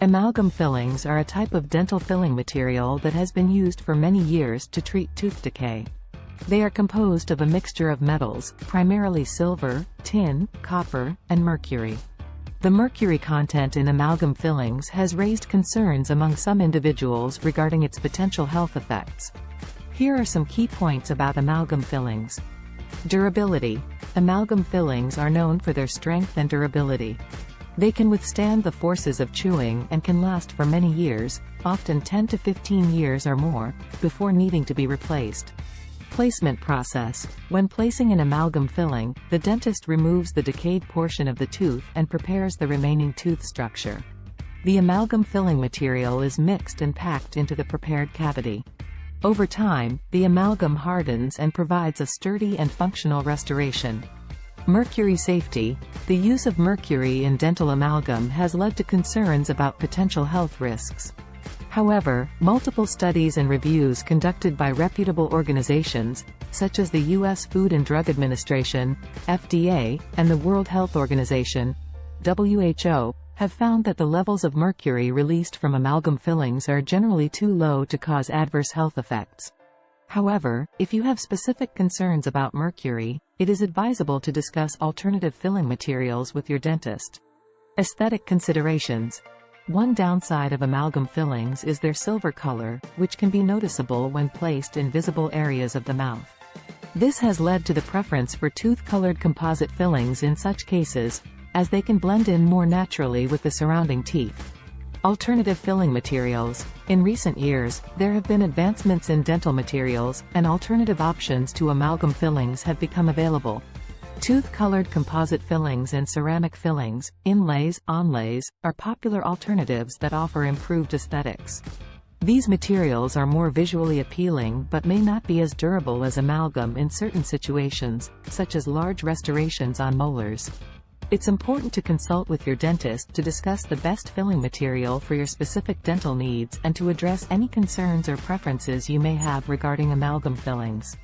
Amalgam fillings are a type of dental filling material that has been used for many years to treat tooth decay. They are composed of a mixture of metals, primarily silver, tin, copper, and mercury. The mercury content in amalgam fillings has raised concerns among some individuals regarding its potential health effects. Here are some key points about amalgam fillings. Durability. Amalgam fillings are known for their strength and durability. They can withstand the forces of chewing and can last for many years, often 10 to 15 years or more, before needing to be replaced. Placement process. When placing an amalgam filling, the dentist removes the decayed portion of the tooth and prepares the remaining tooth structure. The amalgam filling material is mixed and packed into the prepared cavity. Over time, the amalgam hardens and provides a sturdy and functional restoration. Mercury safety. The use of mercury in dental amalgam has led to concerns about potential health risks. However, multiple studies and reviews conducted by reputable organizations, such as the U.S. Food and Drug Administration, FDA, and the World Health Organization, WHO, have found that the levels of mercury released from amalgam fillings are generally too low to cause adverse health effects. However, if you have specific concerns about mercury, it is advisable to discuss alternative filling materials with your dentist. Aesthetic considerations. One downside of amalgam fillings is their silver color, which can be noticeable when placed in visible areas of the mouth. This has led to the preference for tooth-colored composite fillings in such cases, as they can blend in more naturally with the surrounding teeth. Alternative filling materials. In recent years, there have been advancements in dental materials, and alternative options to amalgam fillings have become available. Tooth-colored composite fillings and ceramic fillings, inlays, onlays, are popular alternatives that offer improved aesthetics. These materials are more visually appealing but may not be as durable as amalgam in certain situations, such as large restorations on molars. It's important to consult with your dentist to discuss the best filling material for your specific dental needs and to address any concerns or preferences you may have regarding amalgam fillings.